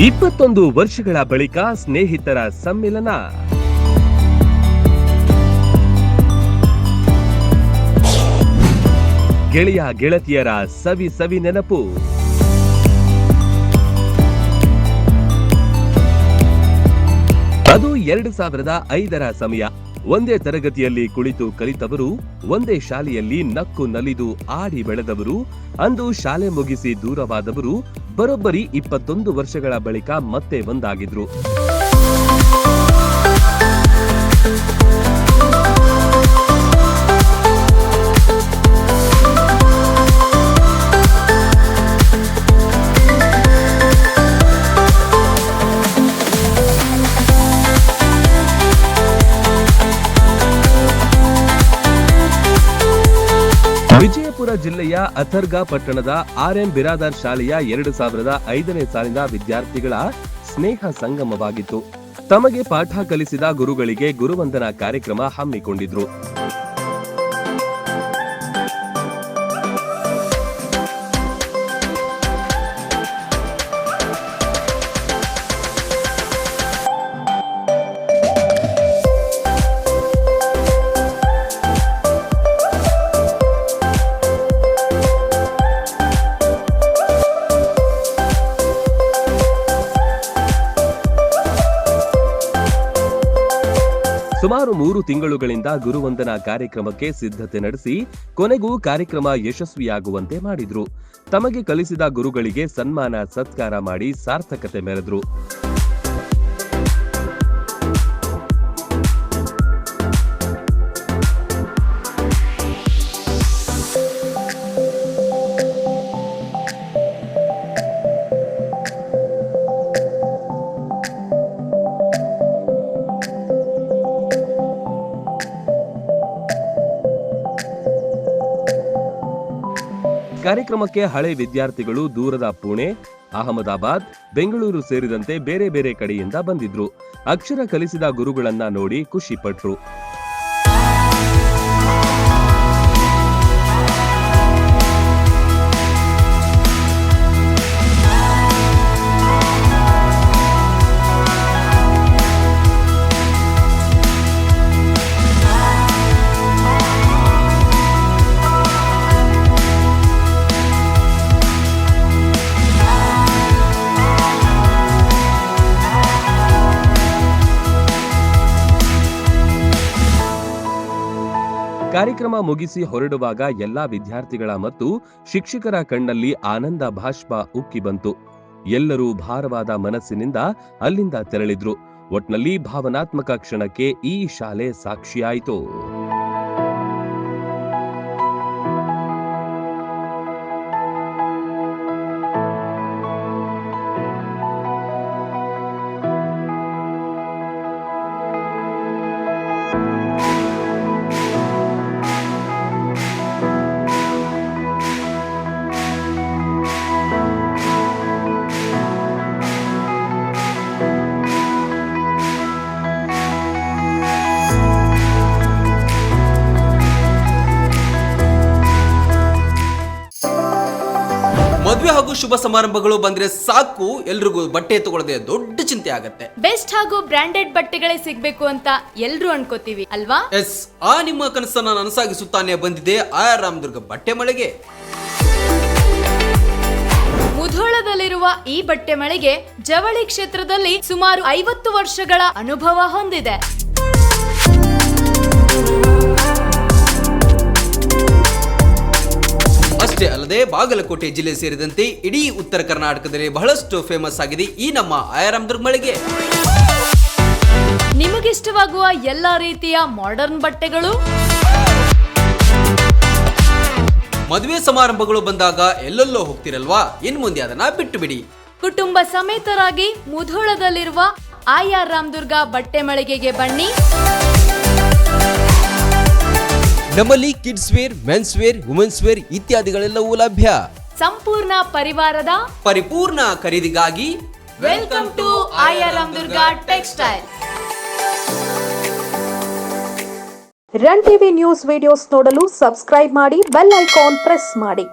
21 ವರ್ಷಗಳ ಬಳಿಕ ಸ್ನೇಹಿತರ ಸಮ್ಮಿಲನ. ಗೆಳೆಯ ಗೆಳತಿಯರ ಸವಿ ಸವಿ ನೆನಪು. ಅದು 2005ರ ಸಮಯ. ಒಂದೇ ತರಗತಿಯಲ್ಲಿ ಕುಳಿತು ಕಲಿತವರು, ಒಂದೇ ಶಾಲೆಯಲ್ಲಿ ನಕ್ಕು ನಲಿದು ಆಡಿ ಬೆಳೆದವರು, ಅಂದು ಶಾಲೆ ಮುಗಿಸಿ ದೂರವಾದವರು ಬರೋಬ್ಬರಿ 21 ವರ್ಷಗಳ ಬಳಿಕ ಮತ್ತೆ ಒಂದಾಗಿದ್ರು. ವಿಜಯಪುರ ಜಿಲ್ಲೆಯ ಅಥರ್ಗಾ ಪಟ್ಟಣದ ಆರ್.ಎಂ. ಬಿರಾದಾರ್ ಶಾಲೆಯ 2005ನೇ ಸಾಲಿನ ವಿದ್ಯಾರ್ಥಿಗಳ ಸ್ನೇಹ ಸಂಗಮವಾಗಿತ್ತು. ತಮಗೆ ಪಾಠ ಕಲಿಸಿದ ಗುರುಗಳಿಗೆ ಗುರುವಂದನಾ ಕಾರ್ಯಕ್ರಮ ಹಮ್ಮಿಕೊಂಡಿದ್ರು. ಸುಮಾರು 3 ತಿಂಗಳುಗಳಿಂದ ಗುರುವಂದನಾ ಕಾರ್ಯಕ್ರಮಕ್ಕೆ ಸಿದ್ಧತೆ ನಡೆಸಿ ಕೊನೆಗೂ ಕಾರ್ಯಕ್ರಮ ಯಶಸ್ವಿಯಾಗುವಂತೆ ಮಾಡಿದ್ರು. ತಮಗೆ ಕಲಿಸಿದ ಗುರುಗಳಿಗೆ ಸನ್ಮಾನ ಸತ್ಕಾರ ಮಾಡಿ ಸಾರ್ಥಕತೆ ಮೆರೆದ್ರು. ಕಾರ್ಯಕ್ರಮಕ್ಕೆ ಹಳೆ ವಿದ್ಯಾರ್ಥಿಗಳು ದೂರದ ಪುಣೆ, ಅಹಮದಾಬಾದ್, ಬೆಂಗಳೂರು ಸೇರಿದಂತೆ ಬೇರೆ ಬೇರೆ ಕಡೆಯಿಂದ ಬಂದಿದ್ರು. ಅಕ್ಷರ ಕಲಿಸಿದ ಗುರುಗಳನ್ನ ನೋಡಿ ಖುಷಿ ಪಟ್ರು. ಕಾರ್ಯಕ್ರಮ ಮುಗಿಸಿ ಹೊರಡುವಾಗ ಎಲ್ಲಾ ವಿದ್ಯಾರ್ಥಿಗಳ ಮತ್ತು ಶಿಕ್ಷಕರ ಕಣ್ಣಲ್ಲಿ ಆನಂದ ಬಾಷ್ಪ ಉಕ್ಕಿ ಬಂತು. ಎಲ್ಲರೂ ಭಾರವಾದ ಮನಸ್ಸಿನಿಂದ ಅಲ್ಲಿಂದ ತೆರಳಿದ್ರು. ಒಟ್ನಲ್ಲಿ ಭಾವನಾತ್ಮಕ ಕ್ಷಣಕ್ಕೆ ಈ ಶಾಲೆ ಸಾಕ್ಷಿಯಾಯಿತು. ಮದುವೆ ಹಾಗೂ ಶುಭ ಸಮಾರಂಭಗಳು ಬಂದ್ರೆ ಸಾಕು, ಎಲ್ರಿಗೂ ಬಟ್ಟೆ ತಗೊಳ್ಳದೆ ದೊಡ್ಡ ಚಿಂತೆ ಆಗತ್ತೆ. ಬೆಸ್ಟ್ ಹಾಗೂ ಬ್ರಾಂಡೆಡ್ ಬಟ್ಟೆಗಳೇ ಸಿಗ್ಬೇಕು ಅಂತ ಎಲ್ರು ಅನ್ಕೋತೀವಿ ಅಲ್ವಾ? ಎಸ್, ಆ ನಿಮ್ಮ ಕನಸನ್ನ ನನಸಾಗಿಸುತ್ತಾನೆ ಬಂದಿದೆ ಆರ್ ರಾಮದುರ್ಗ ಬಟ್ಟೆ ಮಳೆಗೆ. ಮುಧೋಳದಲ್ಲಿರುವ ಈ ಬಟ್ಟೆ ಮಳಿಗೆ ಜವಳಿ ಕ್ಷೇತ್ರದಲ್ಲಿ ಸುಮಾರು 50 ವರ್ಷಗಳ ಅನುಭವ ಹೊಂದಿದೆ. ಅಷ್ಟೇ ಅಲ್ಲದೆ ಬಾಗಲಕೋಟೆ ಜಿಲ್ಲೆ ಸೇರಿದಂತೆ ಇಡೀ ಉತ್ತರ ಕರ್ನಾಟಕದಲ್ಲಿ ಬಹಳಷ್ಟು ಫೇಮಸ್ ಆಗಿದೆ ಈ ನಮ್ಮ ಆರ್ ರಾಮದುರ್ಗ ಮಳಿಗೆ. ನಿಮಗಿಷ್ಟವಾಗುವ ಎಲ್ಲಾ ರೀತಿಯ ಮಾಡರ್ನ್ ಬಟ್ಟೆಗಳು, ಮದುವೆ ಸಮಾರಂಭಗಳು ಬಂದಾಗ ಎಲ್ಲೆಲ್ಲೋ ಹೋಗ್ತಿರಲ್ವಾ, ಇನ್ ಮುಂದೆ ಅದನ್ನ ಬಿಟ್ಟು ಬಿಡಿ. ಕುಟುಂಬ ಸಮೇತರಾಗಿ ಮುಧೋಳದಲ್ಲಿರುವ ಆರ್ ರಾಮದುರ್ಗ ಬಟ್ಟೆ ಮಳಿಗೆಗೆ ಬನ್ನಿ. ನಮ್ಮಲ್ಲಿ kids wear, men's wear, women's wear ಇತ್ಯಾದಿಗಳೆಲ್ಲವೂ ಲಭ್ಯ. ಸಂಪೂರ್ಣ ಪರಿವಾರದ ಪರಿಪೂರ್ಣ ಖರೀದಿಗಾಗಿ welcome to R Ramadurga textile. Run TV news videos ನೋಡಲು ಸಬ್ಸ್ಕ್ರೈಬ್ ಮಾಡಿ, ಬೆಲ್ ಐಕಾನ್ ಪ್ರೆಸ್ ಮಾಡಿ.